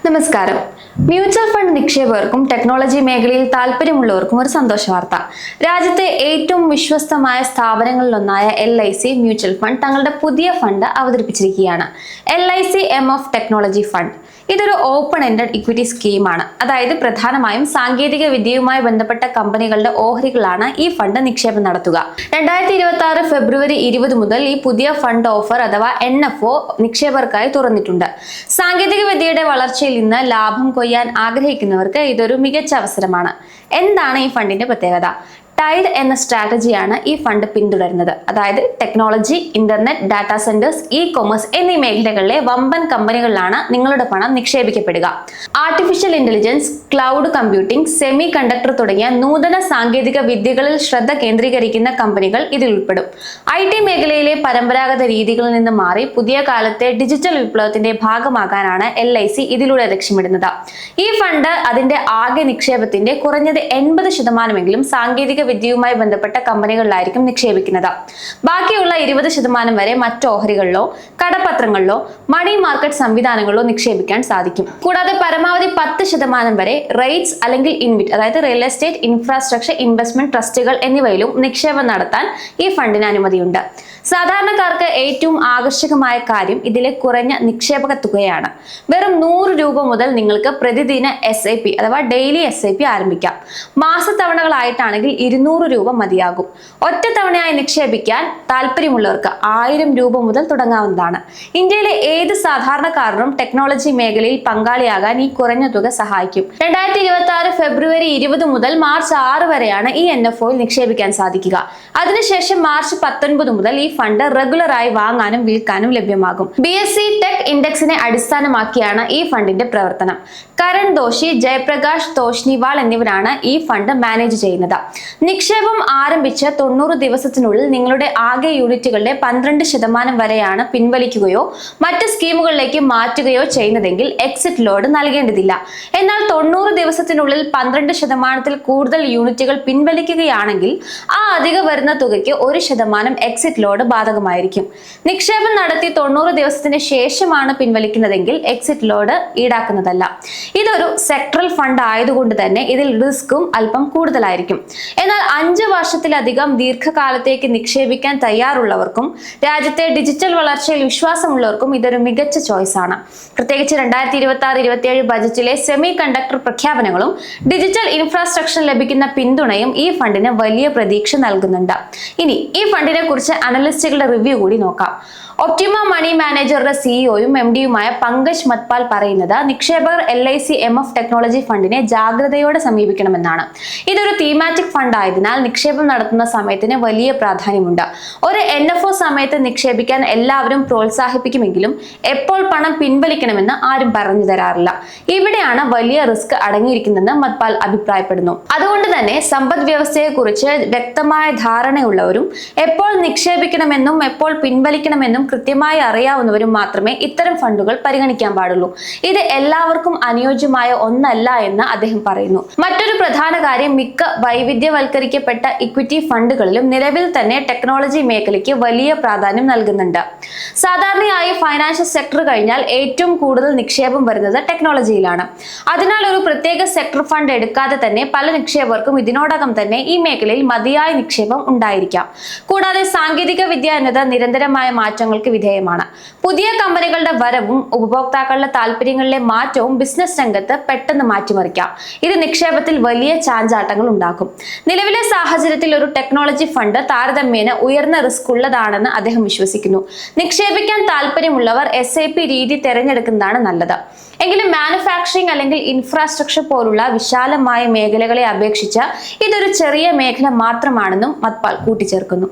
നമസ്കാരം. Mutual fund നിക്ഷേപകർക്കും technology മേഖലയിൽ താല്പര്യമുള്ളവർക്കും ഒരു സന്തോഷ വാർത്ത. രാജ്യത്തെ ഏറ്റവും വിശ്വസ്തമായ സ്ഥാപനങ്ങളിലൊന്നായ LIC മ്യൂച്വൽ ഫണ്ട് തങ്ങളുടെ പുതിയ ഫണ്ട് അവതരിപ്പിച്ചിരിക്കുകയാണ്. LIC MF technology fund. ഇതൊരു ഓപ്പൺ എൻഡഡ് ഇക്വിറ്റി സ്കീമാണ്. അതായത് പ്രധാനമായും സാങ്കേതിക വിദ്യയുമായി ബന്ധപ്പെട്ട കമ്പനികളുടെ ഓഹരികളാണ് ഈ ഫണ്ട് നിക്ഷേപം നടത്തുക. 2026 ഫെബ്രുവരി 20 മുതൽ ഈ പുതിയ ഫണ്ട് ഓഫർ അഥവാ NFO നിക്ഷേപകർക്കായി തുറന്നിട്ടുണ്ട്. സാങ്കേതിക വിദ്യയുടെ വളർച്ചയിൽ നിന്ന് ലാഭം കൊയ്യാൻ ആഗ്രഹിക്കുന്നവർക്ക് ഇതൊരു മികച്ച അവസരമാണ്. എന്താണ് ഈ ഫണ്ടിന്റെ പ്രത്യേകത? ടൈഡ് എന്ന സ്ട്രാറ്റജിയാണ് ഈ ഫണ്ട് പിന്തുടരുന്നത്. അതായത് technology, internet, data centres, commerce എന്നീ മേഖലകളിലെ വമ്പൻ കമ്പനികളിലാണ് നിങ്ങളുടെ പണം നിക്ഷേപിക്കപ്പെടുക. Artificial intelligence, cloud computing, semiconductor തുടങ്ങിയ നൂതന സാങ്കേതിക വിദ്യകളിൽ ശ്രദ്ധ കേന്ദ്രീകരിക്കുന്ന കമ്പനികൾ ഇതിൽ ഉൾപ്പെടും. IT മേഖലയിലെ പരമ്പരാഗത രീതികളിൽ നിന്ന് മാറി പുതിയ കാലത്തെ ഡിജിറ്റൽ വിപ്ലവത്തിന്റെ ഭാഗമാകാനാണ് LIC ഇതിലൂടെ ലക്ഷ്യമിടുന്നത്. ഈ ഫണ്ട് അതിന്റെ ആകെ നിക്ഷേപത്തിന്റെ കുറഞ്ഞത് 80% സാങ്കേതിക വിദ്യയുമായി ബന്ധപ്പെട്ട കമ്പനികളിലായിരിക്കും നിക്ഷേപിക്കുന്നത്. ബാക്കിയുള്ള 20% വരെ മറ്റ് ഓഹരികളിലോ കടപ്പത്രങ്ങളിലോ മണി മാർക്കറ്റ് സംവിധാനങ്ങളിലോ നിക്ഷേപിക്കാൻ സാധിക്കും. കൂടാതെ പരമാവധി 10% വരെ റെയ്റ്റ്സ് അല്ലെങ്കിൽ ഇൻവിറ്റ്, അതായത് റിയൽ എസ്റ്റേറ്റ്, ഇൻഫ്രാസ്ട്രക്ചർ ഇൻവെസ്റ്റ്മെന്റ് ട്രസ്റ്റുകൾ എന്നിവയിലും നിക്ഷേപം നടത്താൻ ഈ ഫണ്ടിന് അനുമതിയുണ്ട്. സാധാരണക്കാർക്ക് ഏറ്റവും ആകർഷകമായ കാര്യം ഇതിലെ കുറഞ്ഞ നിക്ഷേപക തുകയാണ്. വെറും 100 രൂപ മുതൽ നിങ്ങൾക്ക് പ്രതിദിന SIP അഥവാ ഡെയിലി SIP ആരംഭിക്കാം. മാസത്തവണകളായിട്ടാണെങ്കിൽ 200 രൂപ മതിയാകും. ഒറ്റത്തവണയായി നിക്ഷേപിക്കാൻ താല്പര്യമുള്ളവർക്ക് 1000 രൂപ മുതൽ തുടങ്ങാവുന്നതാണ്. ഇന്ത്യയിലെ ഏത് സാധാരണക്കാരനും ടെക്നോളജി മേഖലയിൽ പങ്കാളിയാകാൻ ഈ കുറഞ്ഞ തുക സഹായിക്കും. 2026 ഫെബ്രുവരി 20 മുതൽ മാർച്ച് 6 വരെയാണ് ഈ NFOയിൽ നിക്ഷേപിക്കാൻ സാധിക്കുക. അതിനുശേഷം മാർച്ച് 19 മുതൽ ഈ ഫണ്ട് റെഗുലറായി വാങ്ങാനും വിൽക്കാനും ലഭ്യമാകും. BSE ടെക് ഇൻഡെക്സിനെ അടിസ്ഥാനമാക്കിയാണ് ഈ ഫണ്ടിന്റെ പ്രവർത്തനം. കരൺ ദോഷി, ജയപ്രകാശ് തോഷ്നിവാൾ എന്നിവരാണ് ഈ ഫണ്ട് മാനേജ് ചെയ്യുന്നത്. നിക്ഷേപം ആരംഭിച്ച 90 ദിവസത്തിനുള്ളിൽ നിങ്ങളുടെ ആകെ യൂണിറ്റുകളുടെ 12% വരെയാണ് പിൻവലിക്കുകയോ മറ്റ് സ്കീമുകളിലേക്ക് മാറ്റുകയോ ചെയ്യുന്നതെങ്കിൽ എക്സിറ്റ് ലോഡ് നൽകേണ്ടതില്ല. എന്നാൽ 90 ദിവസത്തിനുള്ളിൽ 12% കൂടുതൽ യൂണിറ്റുകൾ പിൻവലിക്കുകയാണെങ്കിൽ ആ അധിക വരുന്ന തുകയ്ക്ക് 1% എക്സിറ്റ് ലോഡ് ബാധകമായിരിക്കും. നിക്ഷേപം നടത്തി 90 ദിവസത്തിന് ശേഷമാണ് പിൻവലിക്കുന്നതെങ്കിൽ എക്സിറ്റ് ലോഡ് ഈടാക്കുന്നതല്ല. ഇതൊരു സെക്ടറൽ ഫണ്ട് ആയതുകൊണ്ട് തന്നെ ഇതിൽ റിസ്ക്കും അല്പം കൂടുതലായിരിക്കും. എന്നാൽ 5 വർഷത്തിലധികം ദീർഘകാലത്തേക്ക് നിക്ഷേപിക്കാൻ തയ്യാറുള്ളവർക്കും രാജ്യത്തെ ഡിജിറ്റൽ വളർച്ചയിൽ വിശ്വാസമുള്ളവർക്കും ഇതൊരു മികച്ച ചോയ്സ് ആണ്. പ്രത്യേകിച്ച് 2026-27 ബജറ്റിലെ സെമി കണ്ടക്ടർ പ്രഖ്യാപനങ്ങളും ഡിജിറ്റൽ ഇൻഫ്രാസ്ട്രക്ചർ ലഭിക്കുന്ന പിന്തുണയും ഈ ഫണ്ടിന് വലിയ പ്രതീക്ഷ നൽകുന്നുണ്ട്. ഇനി ഈ ഫണ്ടിനെ കുറിച്ച് അനലിസ്റ്റുകളുടെ റിവ്യൂ കൂടി നോക്കാം. ഒപ്റ്റിമ മണി മാനേജറുടെ CEOയും MDയുമായ പങ്കജ് മത്പാൽ പറയുന്നത് നിക്ഷേപകർ LIC MF ടെക്നോളജി ഫണ്ടിനെ ജാഗ്രതയോടെ സമീപിക്കണമെന്നാണ്. ഇതൊരു തീമാറ്റിക് ഫണ്ട് ആയതിനാൽ നിക്ഷേപം നടത്തുന്ന സമയത്തിന് വലിയ പ്രാധാന്യമുണ്ട്. ഒരു NFO സമയത്ത് നിക്ഷേപിക്കാൻ എല്ലാവരും പ്രോത്സാഹിപ്പിക്കുമെങ്കിലും എപ്പോൾ പണം പിൻവലിക്കണമെന്ന് ആരും പറഞ്ഞു തരാറില്ല. ഇവിടെയാണ് വലിയ റിസ്ക് അടങ്ങിയിരിക്കുന്നതെന്ന് മത്പാൽ അഭിപ്രായപ്പെടുന്നു. അതുകൊണ്ട് തന്നെ സമ്പദ് വ്യവസ്ഥയെ കുറിച്ച് വ്യക്തമായ ധാരണയുള്ളവരും എപ്പോൾ നിക്ഷേപിക്കണമെന്നും എപ്പോൾ പിൻവലിക്കണമെന്നും കൃത്യമായി അറിയാവുന്നവരും മാത്രമേ ഇത്തരം ഫണ്ടുകൾ പരിഗണിക്കാൻ പാടുള്ളൂ. ഇത് എല്ലാവർക്കും അനുയോജ്യമായ ഒന്നല്ല എന്ന് അദ്ദേഹം പറയുന്നു. മറ്റൊരു പ്രധാന കാര്യം, മിക്ക വൈവിധ്യവൽക്കരിക്കപ്പെട്ട ഇക്വിറ്റി ഫണ്ടുകളിലും നിലവിൽ തന്നെ ടെക്നോളജി മേഖലയ്ക്ക് വലിയ പ്രാധാന്യം നൽകുന്നുണ്ട്. സാധാരണയായി ഫൈനാൻഷ്യൽ സെക്ടർ കഴിഞ്ഞാൽ ഏറ്റവും കൂടുതൽ നിക്ഷേപം വരുന്നത് ടെക്നോളജിയിലാണ്. അതിനാൽ ഒരു പ്രത്യേക സെക്ടർ ഫണ്ട് എടുക്കാതെ തന്നെ പല നിക്ഷേപകർക്കും ഇതിനോടകം തന്നെ ഈ മേഖലയിൽ മതിയായ നിക്ഷേപം ഉണ്ടായിരിക്കാം. കൂടാതെ സാങ്കേതിക വിദ്യ എന്നത് നിരന്തരമായ മാറ്റങ്ങൾക്ക് വിധേയമാണ്. പുതിയ കമ്പനികളുടെ വരവും ഉപഭോക്താക്കളുടെ താല്പര്യങ്ങളിലെ മാറ്റവും ബിസിനസ് രംഗത്ത് പെട്ടെന്ന് മാറ്റിമറിക്കാം. ഇത് നിക്ഷേപത്തിൽ വലിയ ചാഞ്ചാട്ടങ്ങൾ ഉണ്ടാക്കും. നിലവിലെ സാഹചര്യത്തിൽ ഒരു ടെക്നോളജി ഫണ്ട് താരതമ്യേന ഉയർന്ന റിസ്ക് ഉള്ളതാണെന്ന് അദ്ദേഹം വിശ്വസിക്കുന്നു. നിക്ഷേപിക്കാൻ താല്പര്യമുള്ളവർ SIP രീതി തിരഞ്ഞെടുക്കുന്നതാണ് നല്ലത്. എങ്കിലും മാനുഫാക്ചറിംഗ് അല്ലെങ്കിൽ ഇൻഫ്രാസ്ട്രക്ചർ പോലുള്ള വിശാലമായ മേഖലകളെ അപേക്ഷിച്ച് ഇതൊരു ചെറിയ മേഖല മാത്രമാണെന്നും മത്പാൽ കൂട്ടിച്ചേർക്കുന്നു.